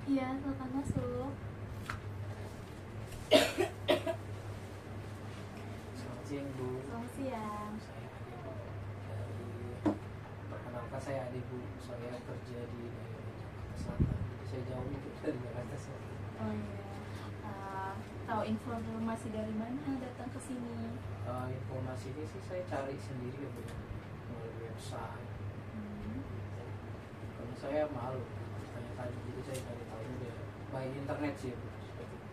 Iya, silakan masuk. Selamat siang Bu. Selamat siang. Saya Ade Bu. Dari perkenalkan saya Ade Bu. Saya kerja di daerah Jakarta Selatan. Jadi saya jauh itu dari Jakarta Selatan. Oh iya. Tahu informasi dari mana datang ke sini? Informasi ini sih saya cari sendiri ya Bu, melalui website. Karena saya malu tanya-tanya, jadi saya cari tahu dari by internet sih Bu. Seperti itu.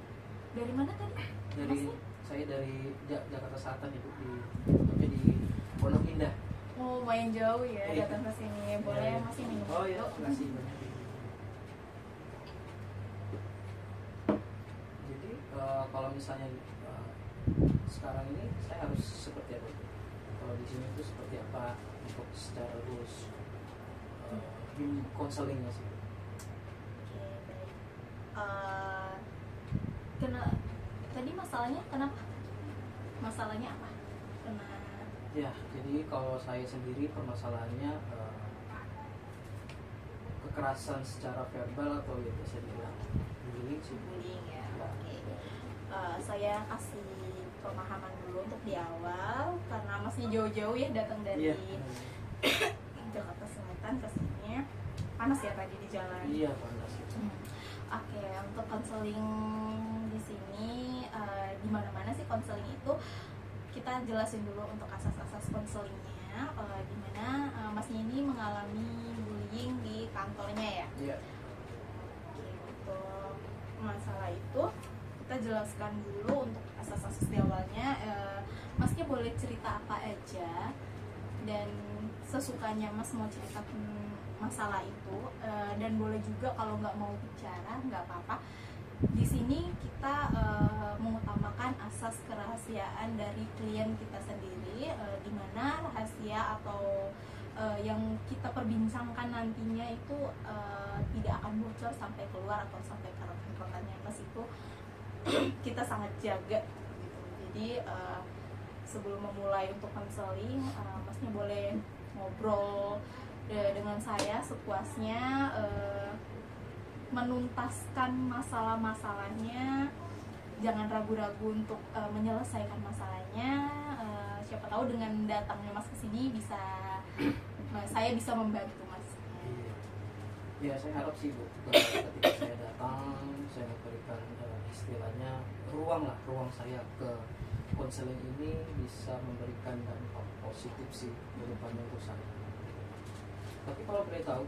Dari mana tadi? Dari Masnya? saya dari Jakarta Selatan Ibu, tapi di Pondok Indah. Oh, lumayan jauh ya Iya. datang ke sini. Boleh Iya. masih minum Oh iya, dulu? terima kasih banyak. Jadi kalau misalnya sekarang ini saya harus seperti apa? Kalau di sini itu seperti apa untuk secara lulus konselingnya sih? Oke, baik. Tadi masalahnya kenapa? Masalahnya apa? Ya, jadi kalau saya sendiri permasalahannya kekerasan secara verbal atau ya bisa dibilang bullying sih. Bullying ya. Ya. Oke. Saya kasih pemahaman dulu untuk di awal karena masnya jauh-jauh ya datang dari Iya. Jakarta Selatan ke sini. Panas ya tadi di jalan. Iya, panas. Oke, untuk konseling di sini di mana-mana sih konseling itu kita jelasin dulu untuk asas-asas konselingnya, di mana masnya ini mengalami bullying di kantornya ya. Iya. Oke, untuk masalah itu kita jelaskan dulu untuk asas-asas di awalnya. Masnya boleh cerita apa aja dan sesukanya mas mau cerita masalah itu, dan boleh juga kalau nggak mau bicara nggak apa-apa. Di sini kita mengutamakan asas kerahasiaan dari klien kita sendiri, di mana rahasia atau yang kita perbincangkan nantinya itu tidak akan bocor sampai keluar atau sampai ke rekan-rekannya mas itu kita sangat jaga gitu. Jadi sebelum memulai untuk konseling, masnya boleh ngobrol dengan saya sepuasnya, menuntaskan masalah-masalahnya, jangan ragu-ragu untuk menyelesaikan masalahnya. Siapa tahu dengan datangnya mas kesini bisa saya bisa membantu mas. Ya, saya harap sih Bu, ketika saya datang, saya memberikan istilahnya ruang saya ke konseling ini bisa memberikan dampak positif sih ke depannya untuk saya. Tapi kalau boleh tahu,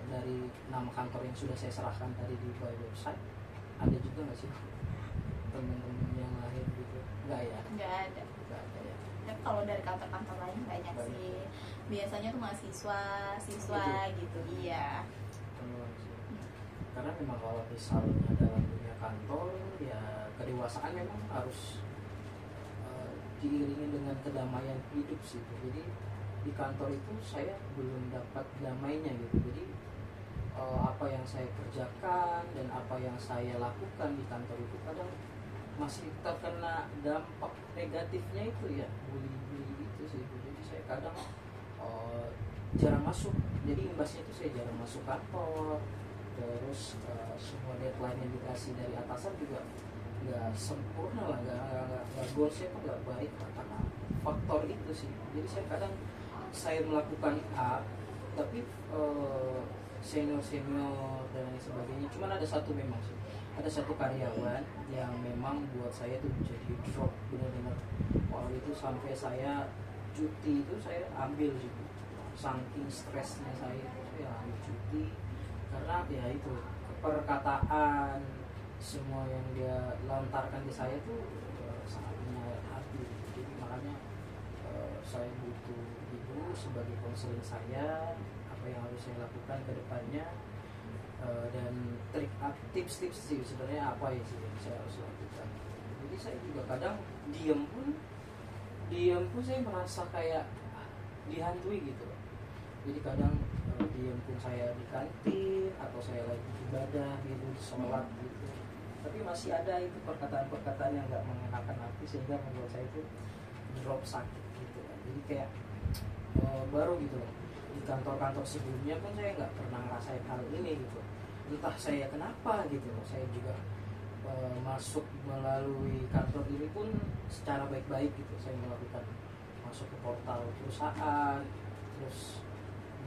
dari nama kantor yang sudah saya serahkan tadi di website, ada juga nggak sih teman-teman yang lain gitu? Nggak ya? Nggak ada. Nggak ada ya. Tapi kalau dari kantor-kantor lain banyak sih. Biasanya tuh mahasiswa, siswa gitu. Iya. Teman sih. Karena memang kalau misalnya dalam dunia kantor ya kedewasaan memang harus diiringi dengan kedamaian hidup sih. Jadi di kantor itu saya belum dapat damainya gitu. Jadi apa yang saya kerjakan dan apa yang saya lakukan di kantor itu kadang masih terkena dampak negatifnya itu ya, bully itu sih. Jadi saya kadang jarang masuk, jadi imbasnya itu saya jarang masuk kantor. Terus semua deadline yang dikasih dari atasan juga nggak sempurna lah, nggak goalsnya tuh nggak baik karena faktor itu sih. Jadi saya kadang saya melakukan A tapi senior dan lain sebagainya, cuman ada satu memang sih, ada satu karyawan yang memang buat saya tuh jadi drop benar-benar. Kalau itu sampai saya cuti itu saya ambil gitu, saking stresnya saya ambil cuti karena ya itu perkataan semua yang dia lontarkan ke saya tuh sangat menyayat hati. Jadi makanya saya butuh ibu sebagai konseling saya, apa yang harus saya lakukan ke depannya, dan tips-tips sih sebenarnya apa ya sih yang saya harus lakukan. Jadi saya juga kadang diam pun saya merasa kayak dihantui gitu. Jadi kadang diam pun saya di kantin atau saya lagi ibadah gitu, sholat gitu, tapi masih ada itu perkataan-perkataan yang nggak mengenakan hati sehingga membuat saya itu drop sakit gitu. Jadi kayak baru gitu loh, di kantor-kantor sebelumnya pun saya nggak pernah ngerasain hal ini gitu. entah saya kenapa gitu loh, saya juga masuk melalui kantor ini pun secara baik-baik gitu, saya melakukan masuk ke portal perusahaan, terus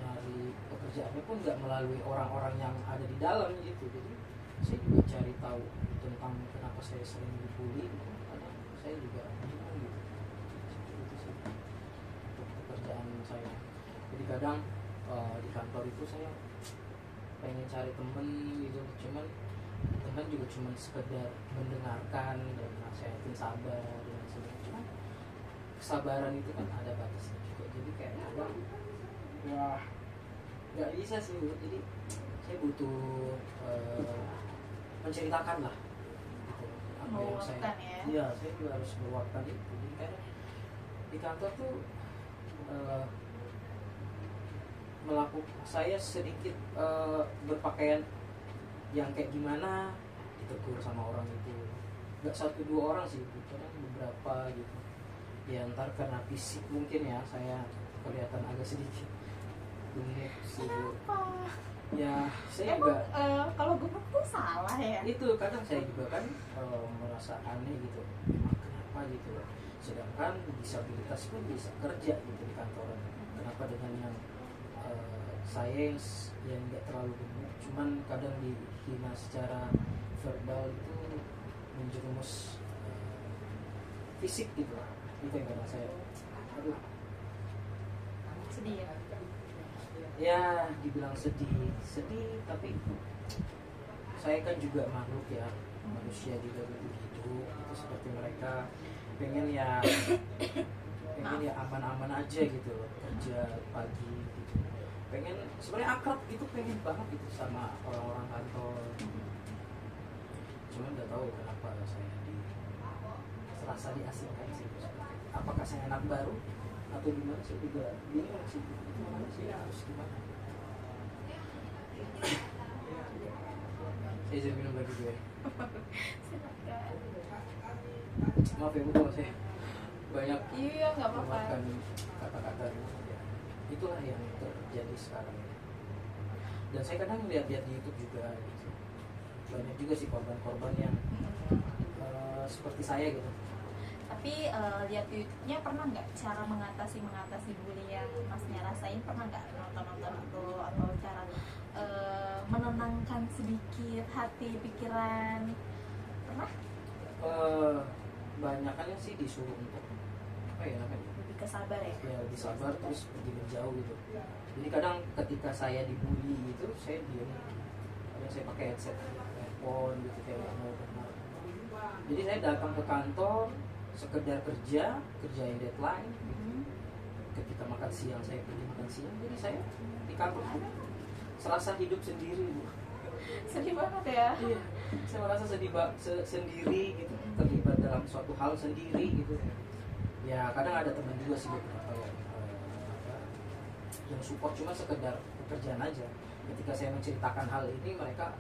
nyari pekerjaannya pun nggak melalui orang-orang yang ada di dalam gitu. Jadi saya juga cari tahu tentang kenapa saya sering dibully, kadang saya juga bingung gitu. Seperti itu sih untuk pekerjaan saya. Jadi kadang di kantor itu saya pengen cari temen gitu, cuman teman juga cuman sekedar mendengarkan dan nasihatin sabar dan sebagainya. Cuman kesabaran itu kan ada batasnya juga, jadi kayak kadang ya nggak bisa sih. Jadi saya butuh menceritakan lah gitu, apa yang saya Meluapkan ya. iya, saya juga harus meluapkan itu. Jadi kayak di kantor tuh melakukan, saya sedikit berpakaian yang kayak gimana ditegur sama orang itu, nggak satu dua orang sih, kadang beberapa gitu ya. Ntar karena fisik mungkin ya saya kelihatan agak sedikit gemuk sih Bu. Kenapa? Ya saya Emang juga kalau gemuk tuh salah ya? itu kadang saya juga kan merasa aneh gitu, emang kenapa gitu. Sedangkan disabilitas pun bisa kerja gitu di kantoran, kenapa dengan yang saya yang nggak terlalu gemuk cuman kadang dihina secara verbal itu menjerumus fisik gitu, itu yang kadang saya aduh Sedih ya. ya dibilang sedih tapi saya kan juga makhluk ya, manusia juga butuh hidup itu seperti mereka, pengen ya aman-aman aja gitu loh, kerja pagi gitu, pengen sebenarnya akrab gitu, pengen banget gitu sama orang-orang kantor. Cuman nggak tahu kenapa saya serasa diasingkan sih. Apakah saya anak baru atau gimana, saya juga bingung sih. Gimana sih, harus gimana? Saya izin minum lagi gue. Silakan. Maaf ya Bu, kalau saya banyak Iya, nggak apa-apa. mengeluarkan kata-kata ya. Itulah yang terjadi sekarang. Dan saya kadang lihat-lihat di YouTube juga gitu. Banyak juga sih korban-korban yang seperti saya gitu. Tapi lihat di YouTube-nya pernah nggak cara mengatasi bully yang masnya rasain? Pernah nggak nonton itu, atau cara menenangkan sedikit hati pikiran? Pernah? Banyakannya sih disuruh untuk apa ya namanya? Lebih ke sabar ya? Ya lebih sabar, terus pergi menjauh gitu. Jadi kadang ketika saya dibully itu saya diam. Kadang saya pakai headset, earphone gitu kayak mau benar. Jadi saya datang ke kantor sekedar kerjain deadline gitu. Ketika makan siang saya pergi makan siang, jadi saya di kantor pun serasa hidup sendiri Bu. Sedih banget ya? Iya, saya merasa sendiri gitu, terlibat dalam suatu hal sendiri gitu. Ya kadang ada teman juga sih beberapa yang support, cuma sekedar pekerjaan aja. Ketika saya menceritakan hal ini mereka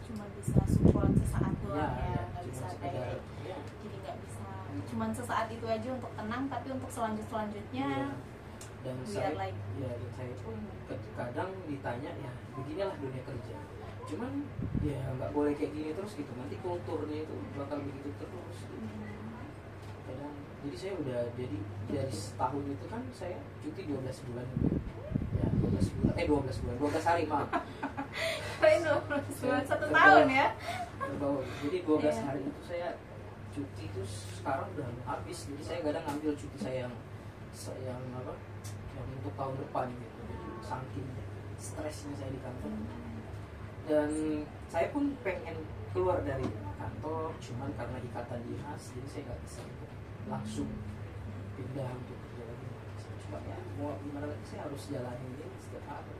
Cuma bisa support sesaat doang ya, nggak cuma bisa sekedar kayak ya. jadi nggak bisa cuman sesaat itu aja untuk tenang, tapi untuk selanjutnya Iya. Dan biar saya, like dan saya pun kadang ditanya ya beginilah dunia kerja. Cuman ya nggak boleh kayak gini terus gitu. Nanti kulturnya itu bakal begitu terus. Gitu. Kadang jadi saya udah jadi dari setahun itu kan saya cuti 12 bulan gitu. Ya 12 bulan 12 hari maaf. keren loh, satu tahun ya. Terbawa. Jadi 12 Iya. hari itu saya cuti, terus sekarang udah habis. Jadi saya kadang ngambil cuti saya yang apa? Yang untuk tahun depan gitu. Jadi saking stresnya saya di kantor. Dan saya pun pengen keluar dari kantor, cuman karena ikatan dinas, jadi saya nggak bisa untuk langsung pindah untuk kerja lagi. Cuma ya mau gimana lagi, saya harus jalanin ini setiap hari.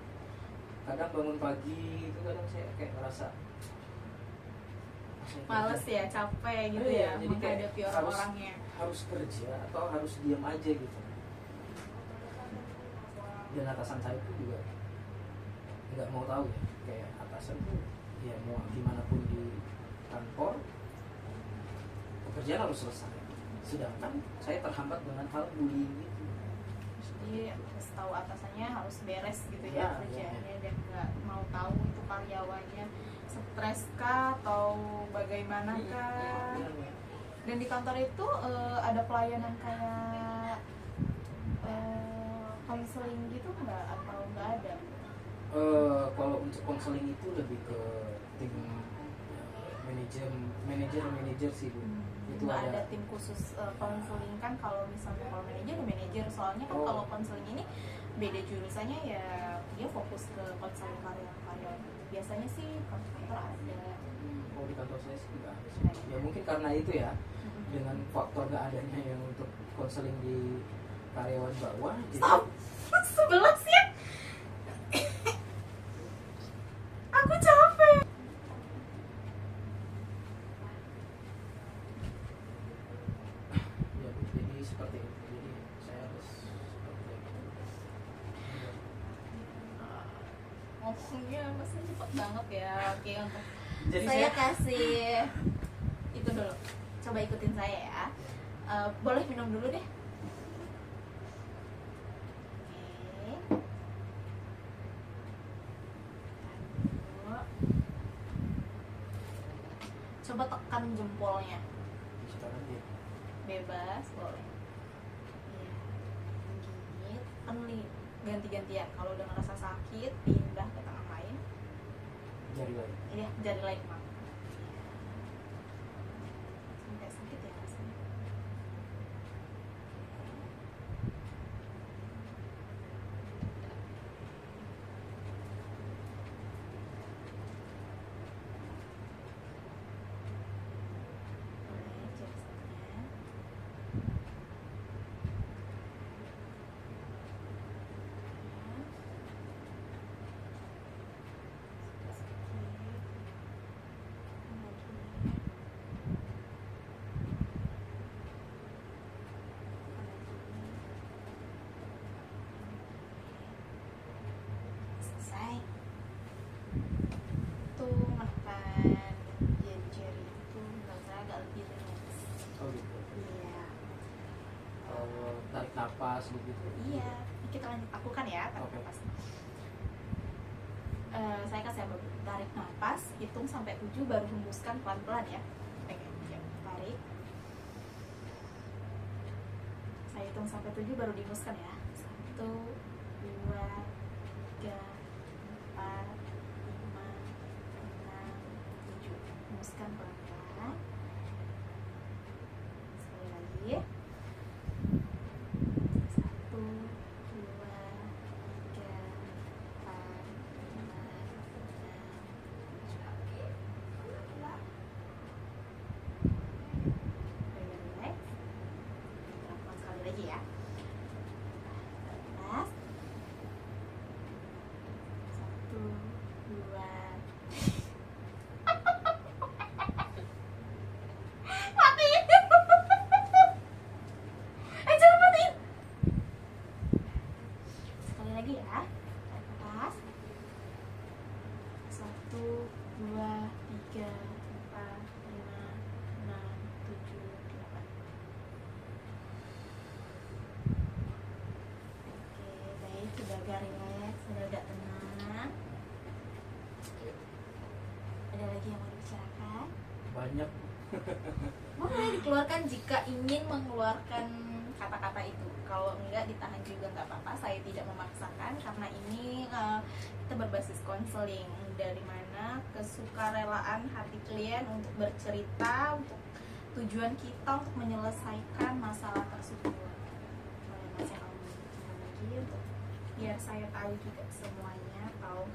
Kadang bangun pagi itu kadang saya kayak ngerasa Males ya, capek gitu Iya, ya jadi kayak menghadapi orang-orangnya. harus kerja atau harus diam aja gitu. Dan atasan saya pun juga nggak mau tahu ya, kayak atasan tuh ya mau gimana pun di kantor pekerjaan harus selesai, sedangkan saya terhambat dengan hal bullying gitu. Jadi harus tahu atasannya harus beres gitu Ya, ya kerjaannya, dan nggak mau tahu itu karyawan stres kah atau bagaimana kah? Dan di kantor itu ada pelayanan kayak konseling gitu nggak atau nggak ada? Kalau untuk konseling itu lebih ke tim manajer sih Bu. Itu Nggak ada ada. tim khusus konseling kan? Kalau misalnya kalau manajer ya manajer, soalnya kan Oh. kalau konseling ini beda jurusannya ya, dia fokus ke konseling karyawan. Biasanya sih kantor ada. Oh, di kantor saya sih nggak ada sih. Ya mungkin karena itu ya, dengan faktor nggak adanya yang untuk konseling di karyawan bawah. Stop! 11 ya? Aku capek. Ya, jadi seperti itu. Jadi saya harus seperti itu. Ngomongnya pasti cepet banget ya. Oke, untuk Jadi saya kasih itu dulu. Coba ikutin saya ya. Boleh minum dulu deh. Oke. Aduh. Coba tekan jempolnya. sekarang dia Bebas, boleh. Iya. Gigit, tekan ganti-gantian. Kalau udah ngerasa sakit, pindah ke tangan lain. jari lain. Iya, jari lain Mak. Sampai sakit ya rasanya. Boleh, jari satunya. Sudah sedikit. Lagi. Selesai. Tuh menekan jari-jari itu menurut saya agak lebih rileks. Oh gitu. Iya. Tarik napas begitu. Iya. Kita lanjut lakukan ya, tarik Oke. napas. Saya kasih tarik napas, hitung sampai 7 baru hembuskan pelan-pelan ya. Oke, ya. Tarik. Saya hitung sampai 7 baru dihembuskan ya. 1, 2, 3, 4, 5, 6, 7. Hembuskan pelan-pelan. Sekali lagi. 1, 2, 3, 4, 5, 6, 7. Oke. Alhamdulillah. Relax. Lakukan sekali lagi ya. Lepas. 1, 2. Matiin. Jangan matiin. Sekali lagi ya. Tarik nafas. 1, 2, 3, 4, 5, 6, 7, 8. Oke, baik, sudah agak rileks, sudah agak tenang. Ada lagi yang mau dibicarakan? Banyak. Boleh dikeluarkan jika ingin mengeluarkan kata-kata itu. Kalau enggak, ditahan juga nggak apa-apa. Saya tidak memaksakan karena ini kita berbasis konseling, dari mana kesukarelaan hati klien untuk bercerita, untuk tujuan kita untuk menyelesaikan masalah tersebut. Boleh Mas yang lagi untuk biar saya tahu juga semuanya, atau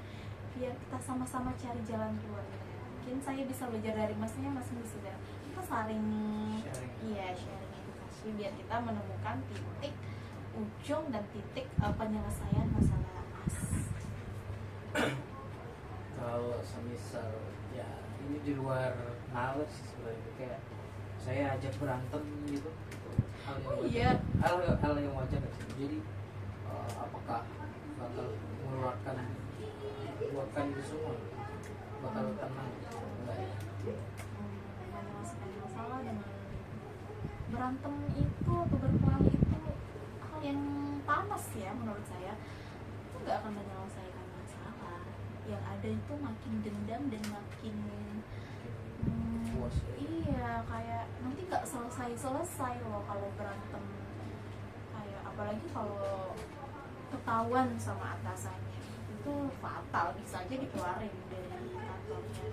biar kita sama-sama cari jalan keluarnya. Mungkin saya bisa belajar dari Masnya, Mas bisa kita saling Sharing. iya, sharing edukasi biar kita menemukan titik ujung dan titik penyelesaian masalah Mas. Kalau semisal ya ini di luar knowledge sih sebenarnya, kayak saya ajak berantem gitu, hal yang Oh, wajar. iya. Hal yang wajar nggak sih? Jadi apakah bakal mengeluarkan itu semua, bakal tenang enggak ya? Menyelesaikan masalah dengan berantem itu atau berperang itu hal yang panas ya menurut saya. Itu nggak akan menyelesaikan masalah. yang ada itu makin dendam dan makin puas ya. iya, kayak nanti nggak selesai loh kalau berantem, kayak apalagi kalau ketahuan sama atasannya itu fatal, bisa aja dikeluarin dari kantornya.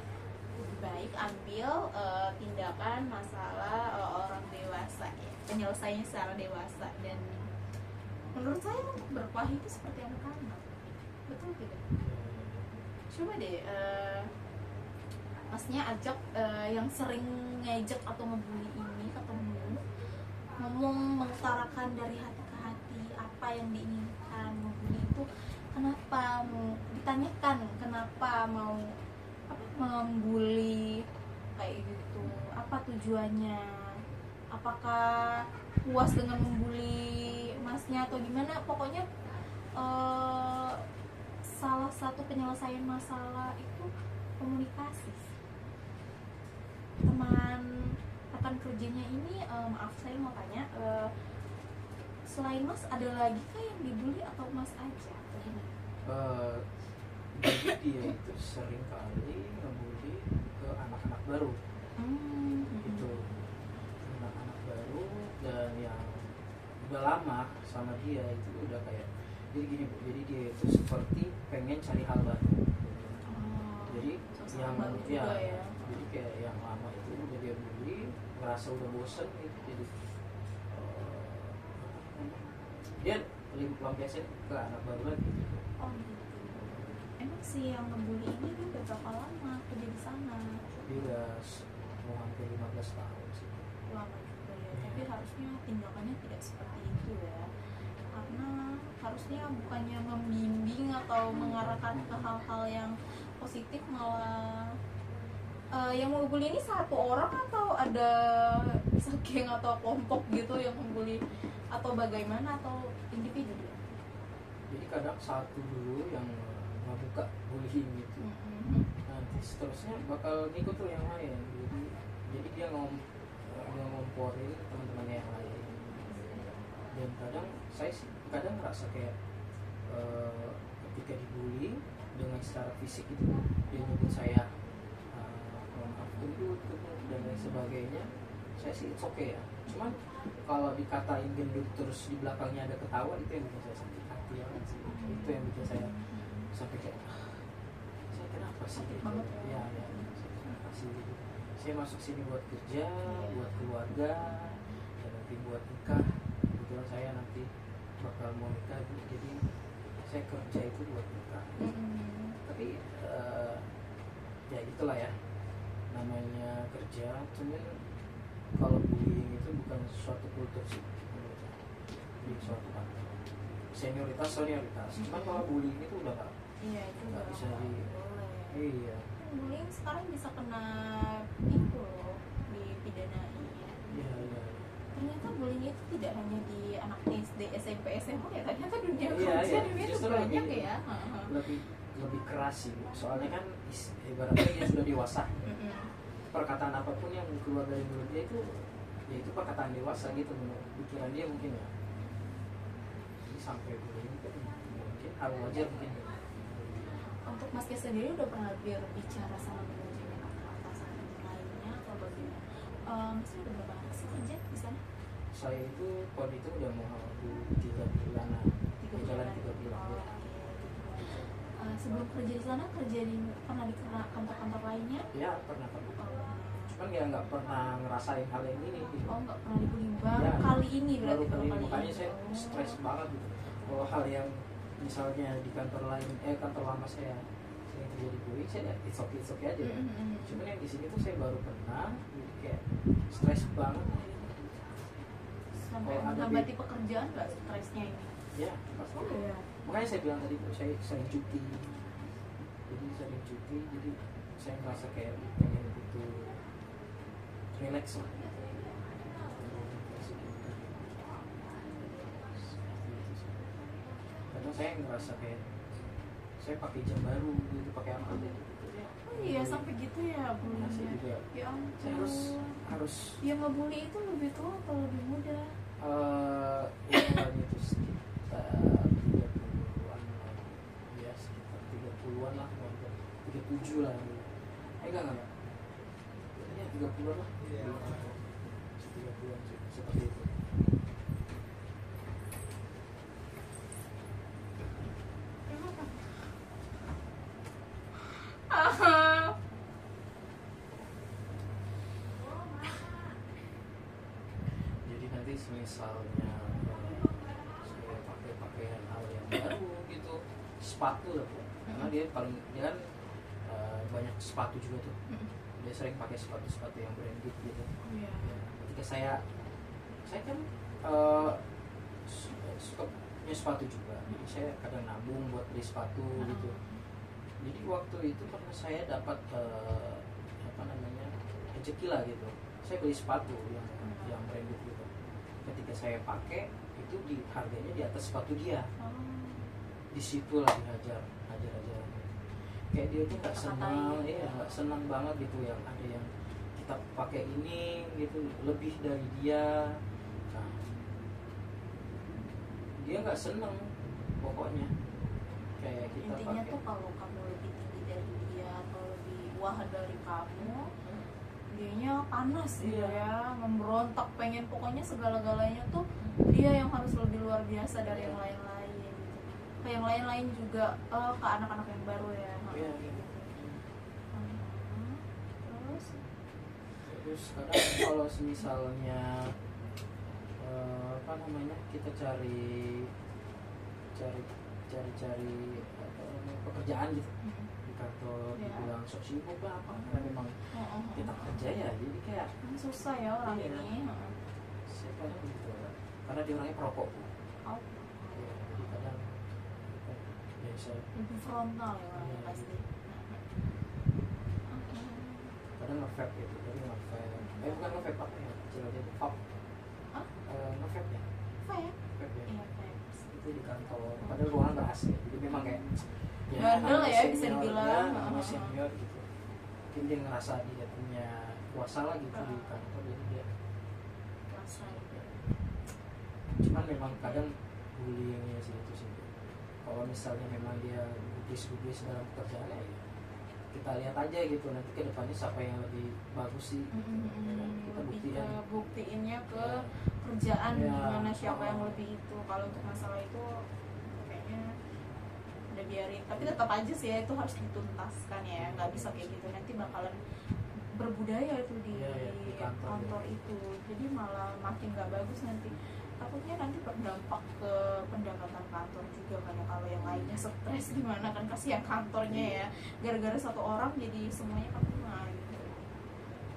Lebih baik ambil tindakan masalah orang dewasa ya, penyelesaiannya secara dewasa. Dan menurut saya untuk berkelahi itu seperti anak-anak, betul tidak? Coba deh masnya ajak yang sering ngejek atau ngebully ini ketemu, ngomong, mengutarakan dari hati ke hati apa yang diinginkan. Ngebully itu kenapa, mau ditanyakan kenapa mau membuli kayak gitu, apa tujuannya, apakah puas dengan membuli masnya atau gimana. Pokoknya salah satu penyelesaian masalah itu komunikasi. Teman rekan kerjanya ini maaf saya mau tanya, selain mas ada lagi kah yang dibully atau mas aja atau gimana? Jadi dia itu sering kali ngebully ke anak-anak baru gitu, anak-anak baru, dan yang udah lama sama dia itu udah kayak, jadi gini Bu, jadi dia itu seperti pengen cari hal baru. Jadi yang ya, jadi kayak yang lama itu udah dia bully, ngerasa udah bosen gitu, jadi dia lebih lampiasin ke anak baru lagi gitu. Oh gitu. Emang sih yang ngebully ini dia udah berapa lama kerja di sana? Dia udah mau hampir 15 tahun sih. Lama juga ya, tapi harusnya tindakannya tidak seperti itu ya, karena harusnya bukannya membimbing atau mengarahkan ke hal-hal yang positif, malah yang membuli ini satu orang atau ada segeng atau kelompok gitu yang membuli, atau bagaimana, atau individu dia? Jadi kadang satu dulu yang ngebuka bullying gitu, nanti seterusnya bakal ngikut tuh yang lain. Jadi dia ngomporin teman-temannya yang lain. Dan kadang saya sih kadang ngerasa kayak ketika dibully dengan secara fisik itu, dia nyebut saya maaf gendut dan lain sebagainya, saya sih it's okay ya. Cuman kalau dikatain gendut terus di belakangnya ada ketawa, itu yang bikin saya sakit hati ya sih. Itu yang bikin saya sampai kayak saya kenapa sih gitu? Ya, saya kenapa sih gitu? Saya masuk sini buat kerja, buat keluarga, dan nanti buat nikah. Kebetulan saya nanti bakal mau nikah, jadi saya kerja itu buat nikah. Tapi ya itulah ya, namanya kerja. Cuman kalau bullying itu bukan suatu kultur sih menurut saya. Jadi suatu kantor senioritas. Cuman kalau bullying itu udah nggak bisa di iya. Bullying sekarang bisa kena itu loh, dipidanain. Iya. Ternyata bullying itu tidak hanya di anak SD, SMP, SMA ya, ternyata dunia Iya, kerja dunia itu justru banyak ya. lebih keras sih Bu. Soalnya kan ibaratnya dia sudah dewasa. Perkataan apapun yang keluar dari mulut dia itu, ya itu perkataan dewasa gitu menurut pikiran dia mungkin ya. Jadi sampai bullying kan mungkin hal wajar mungkin. Untuk Mas Kes sendiri udah pernah berbicara sama manajemen atau atasan lainnya atau bagaimana? Mas udah berapa lama sih kerja di sana? Saya itu waktu itu udah mau 3 bulanan, jalan 3 bulan. Sebelum kerja di sana, pernah di kantor-kantor lainnya? Ya pernah. Cuman ya nggak pernah ngerasain hal yang ini gitu. Oh, nggak pernah dibully, baru Ya, kali ini berarti. baru kali ini, makanya ini. saya stres banget gitu. Kalau hal yang misalnya di kantor lain, kantor lama saya sering terjadi bullying, saya it's okay aja ya. Cuman yang di sini tuh saya baru pernah, jadi kayak stres banget. Sampai Kalau ada menghambati pekerjaan nggak stresnya ini? Ya pasti. Oh iya. Makanya saya bilang tadi saya sering cuti. Jadi saya merasa kayak pengen butuh relax lah. Karena saya ngerasa kayak saya pakai jam baru gitu, pakai apa aja gitu. Oh iya, sampai gitu ya Masih bullyingnya. juga. Ya ampun. Saya harus Yang ngebully itu lebih tua atau lebih muda? umuran itu sekitar 30-an lah. Ya sekitar 30-an lah, 37 lah. Enggak. Ya 30 lah. 30 seperti itu. Jadi nanti misalnya saya pakai pakaian hal yang baru gitu, sepatu lah Bu. Karena dia kan banyak sepatu juga tuh. Dia sering pakai sepatu yang branded gitu. Iya. Ya, ketika saya kan suka punya sepatu juga, jadi saya kadang nabung buat beli sepatu gitu. Jadi waktu itu pernah saya dapat rezeki lah gitu, saya beli sepatu yang branded gitu. Ketika saya pakai itu harganya di atas sepatu dia. Di situ lah dihajar kayak dia tuh nggak senang, nggak senang banget gitu, yang ada yang kita pakai ini gitu lebih dari dia. Nah, dia nggak senang pokoknya, kayak kita Intinya pakai. tuh kalau kamu lebih tinggi dari dia atau lebih wah dari kamu, dianya panas gitu ya, memberontak, pengen pokoknya segala-galanya tuh dia yang harus lebih luar biasa dari yang lain-lain gitu. Ke yang lain-lain juga, ke anak-anak yang baru ya. Iya. Terus kadang kalau misalnya kita cari pekerjaan gitu di kantor, dibilang sok sibuk lah apa, karena memang kita kerja ya, jadi kayak susah ya orang iya. ini. Saya kadang gitu, karena dia orangnya perokok. Oh, Ya, jadi kadang biasa lebih frontal ya orangnya Iya. pasti. kadang nge-vape gitu, jadi nge-vape, bukan nge-vape apa ya, istilahnya vape, Hah? nge-vape ya, Vape? vape ya, Iya, vape. itu di kantor, padahal ruangan ber-AC, jadi memang kayak Bandel namanya ya, senior, bisa dibilang. namanya senior gitu, mungkin dia ngerasa dia punya kuasa lah gitu di kantor, jadi dia Rasa gitu. cuman memang kadang bullyingnya sih itu sih. Kalau misalnya memang dia gubris dalam pekerjaannya ya kita lihat aja gitu, nanti ke depannya siapa yang lebih bagus sih. Kita Lebih buktiin. ke buktiinnya ke Ya. kerjaan Ya. gimana siapa yang lebih itu. Kalau untuk masalah itu kayaknya udah biarin, tapi tetap aja sih ya, itu harus dituntaskan ya, nggak bisa kayak gitu, nanti bakalan berbudaya itu di Iya, di kantor, ya. itu, jadi malah makin nggak bagus nanti. Takutnya nanti berdampak ke pendapatan kantor juga kan ya, kalau yang lainnya stres gimana kan, kasihan kantornya ya, gara-gara satu orang jadi semuanya kena gitu.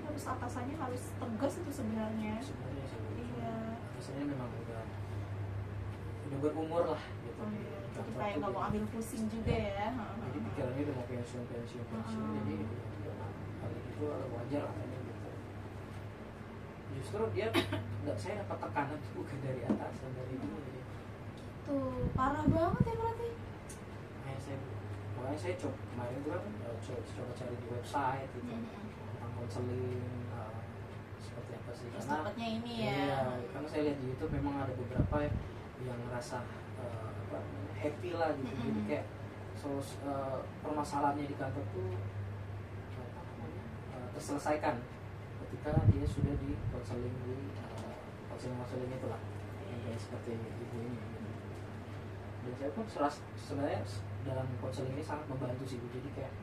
Harus atasannya harus tegas itu sebenarnya. Sebenarnya sih Iya. biasanya memang udah berumur lah gitu. Oh, iya. Jadi Kantor kayak tuh nggak mau dia- ambil pusing juga ya. jadi pikirannya udah mau pensiun jadi hal itu wajar lah kan gitu. Justru dia saya dapat tekanan tuh bukan dari atasan, dari ini. Tuh parah banget ya berarti. Makanya saya coba kemarin tuh kan coba cari di website gitu tentang konseling seperti apa sih, Terus karena dapatnya ini ya. iya, karena saya lihat di YouTube memang ada beberapa yang ngerasa happy lah gitu, jadi kayak permasalahannya di kantor tuh terselesaikan ketika dia sudah di konseling konseling itu lah, yang kayak seperti ibu ini gitu. Dan saya pun sebenarnya dalam konseling ini sangat membantu sih Bu. Jadi kayak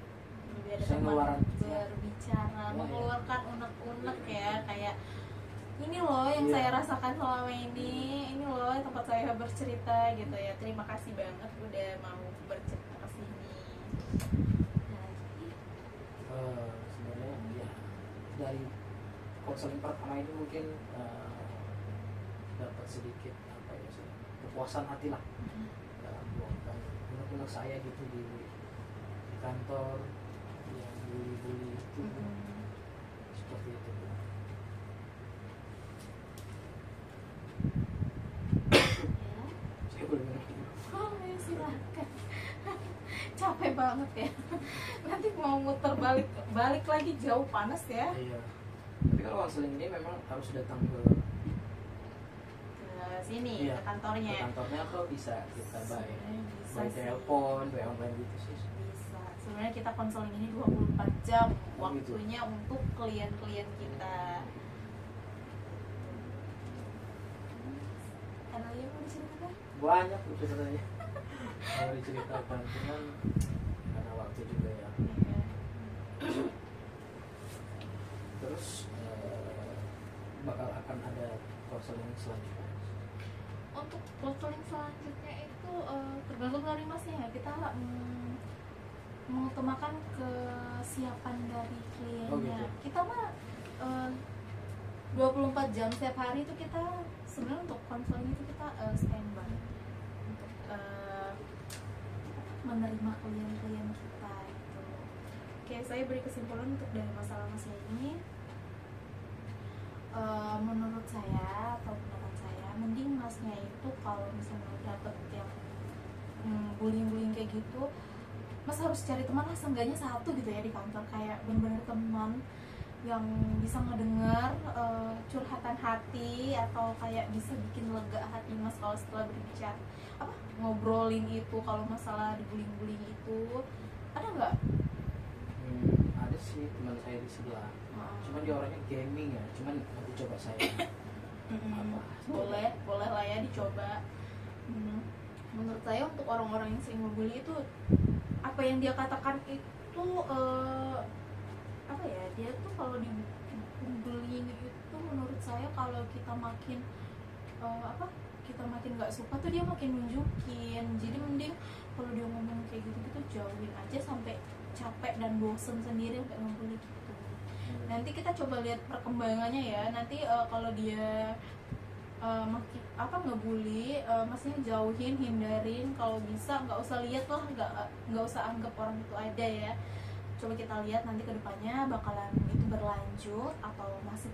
Lebih ada saya teman ngeluaran berbicara, ya. mengeluarkan unek-unek ya, kayak ini loh yang Iya. saya rasakan selama ini loh tempat saya bercerita gitu ya. Terima kasih banget udah mau bercerita ke sini. sebenarnya ya dari konseling pertama ini mungkin dapat sedikit apa ya, kepuasan hati lah dalam meluangkan unek-unek saya gitu di kantor yang bully itu seperti itu. Saya boleh minum dulu. Oh ya silakan. Capek banget ya. Nanti mau muter balik lagi jauh, panas ya. Iya. Tapi kalau konseling ini memang harus datang ke Sini Iya, ke kantornya. ke kantornya atau bisa kita by Bisa by sih. telepon, by online gitu sih. Bisa. sebenarnya kita konseling ini 24 jam Oh, gitu. waktunya untuk klien-klien kita. Ada lagi yang mau diceritakan? Banyak tuh sebenarnya mau diceritakan, cuman karena waktu juga ya. Iya. Terus bakal akan ada konseling selanjutnya. Untuk konseling selanjutnya itu tergantung dari masnya ya. Kita mengutamakan kesiapan dari kliennya. Oh, gitu. Kita mah 24 jam setiap hari itu kita sebenarnya untuk konseling itu kita standby untuk menerima klien-klien kita gitu. Oke, saya beri kesimpulan untuk dari masalah masnya ini. Menurut saya atau pendapat saya, mending masnya itu kalau misalnya dapet yang bullying kayak gitu, mas harus cari teman lah, seenggaknya satu gitu ya di kantor, kayak bener-bener teman yang bisa ngedengar curhatan hati, atau kayak bisa bikin lega hati mas kalau setelah berbicara ngobrolin itu. Kalau masalah dibullying itu ada nggak? Ada sih teman saya di sebelah, cuman dia orangnya gaming ya, cuman nanti coba saya apa boleh lah ya dicoba. Menurut saya untuk orang-orang yang sering ngebully itu, apa yang dia katakan itu apa ya, dia tuh kalau di bullying itu menurut saya kalau kita makin kita makin nggak suka tuh dia makin nunjukin. Jadi mending kalau dia ngomong kayak gitu jauhin aja sampai capek dan bosen sendiri sampai ngebully gitu. Nanti kita coba lihat perkembangannya ya. Nanti kalau dia makin ngebully, maksudnya jauhin, hindarin. Kalau bisa nggak usah lihat lah, nggak usah anggap orang itu ada ya. Coba kita lihat nanti kedepannya bakalan itu berlanjut atau masih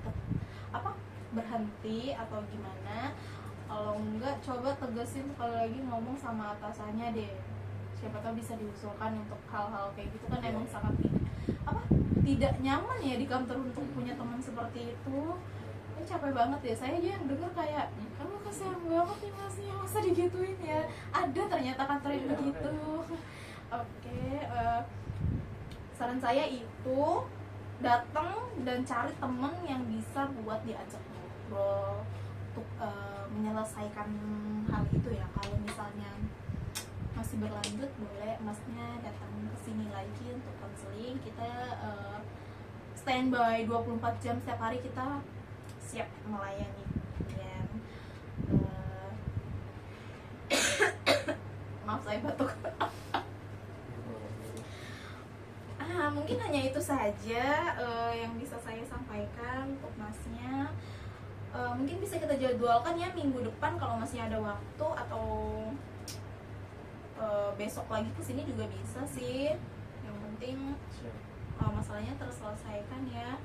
berhenti atau gimana. Kalau enggak, coba tegasin sekali lagi ngomong sama atasannya deh. Siapa tahu bisa diusulkan untuk hal-hal kayak gitu kan. Emang sangat tidak nyaman ya di kantor untuk punya teman seperti itu. Capek banget ya, saya aja yang denger kayak kamu kasihan banget nih masnya, masa digituin ya. Ada ternyata kantor yang begitu. Oke, saran saya itu datang dan cari temen yang bisa buat diajak ngobrol untuk menyelesaikan hal itu ya. Kalau misalnya masih berlanjut, boleh masnya datang ke sini lagi untuk konseling. Kita standby 24 jam setiap hari, kita siap melayani klien. Maaf saya batuk. Mungkin hanya itu saja yang bisa saya sampaikan untuk masnya. Mungkin bisa kita jadwalkan ya minggu depan kalau masnya ada waktu, atau besok lagi kesini juga bisa sih. Yang penting masalahnya terselesaikan ya.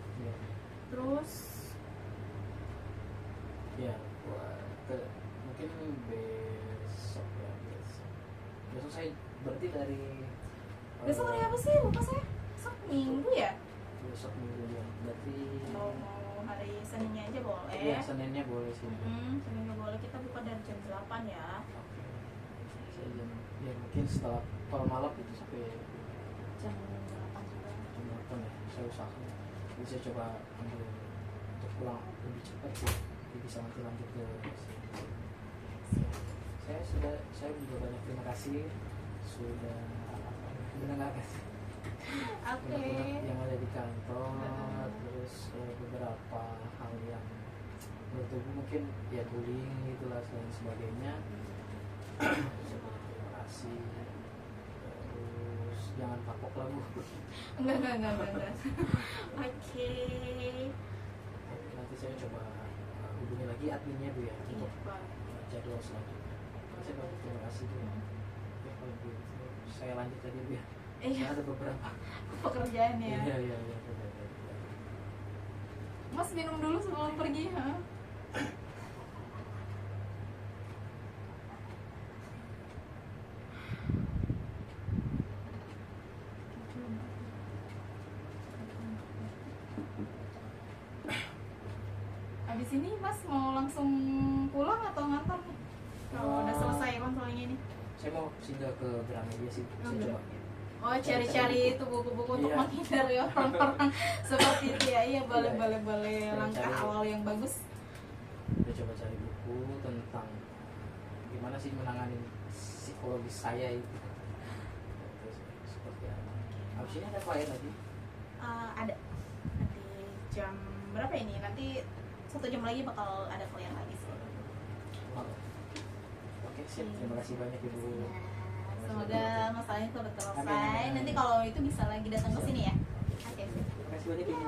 Terus ya mungkin besok saya berarti dari besok hari apa sih, lupa saya. Besok minggu ya? Besok minggu ya, berarti Kalau mau hari Seninnya aja boleh. iya, Seninnya boleh sih. Seninnya boleh, kita buka dari jam 8 ya. Oke. Ya mungkin setelah kalau malam itu sampai Jam 8 juga. jam 8 ya, saya usahakan. Jadi saya coba ambil untuk pulang lebih cepat sih, jadi bisa nanti lanjut ke sini. Saya juga banyak terima kasih sudah mendengarkan Oke. yang ada di kantor. Terus beberapa hal yang menurut ibu mungkin ya bullying gitulah dan sebagainya. Terima kasih. Terus jangan kapok lah bu. Enggak. Oke. Nanti saya coba hubungi lagi adminnya bu ya untuk Pak. jadwal selanjutnya. Saya banyak terima kasih bu. Ya, kalau gitu saya lanjut lagi bu ya. Iya, Ada beberapa pekerjaan ya. Iya. Mas minum dulu sebelum pergi, ha? Abis ini Mas mau langsung pulang atau ngantor nih? Kalau udah selesai konselnya ini. Saya mau singgah ke Gramedia sih, saya Oke. coba. Oh, cari-cari itu buku-buku untuk Iya. menghindari orang-orang seperti itu ya. Iya, boleh Iya. boleh boleh langkah Cari-cari. awal yang bagus. Udah coba cari buku tentang gimana sih menangani psikologis saya itu. Terus, seperti apa. Habis ini ada klien lagi. Ada nanti jam berapa ini? Nanti 1 jam lagi bakal ada klien lagi sih. Oh. Oke, siap. Terima kasih banyak Ibu. Semoga masalahnya itu Amin, selesai. amin. Nanti kalau itu bisa lagi datang ke sini ya. Oke, sip. Terima kasih banyak Ibu.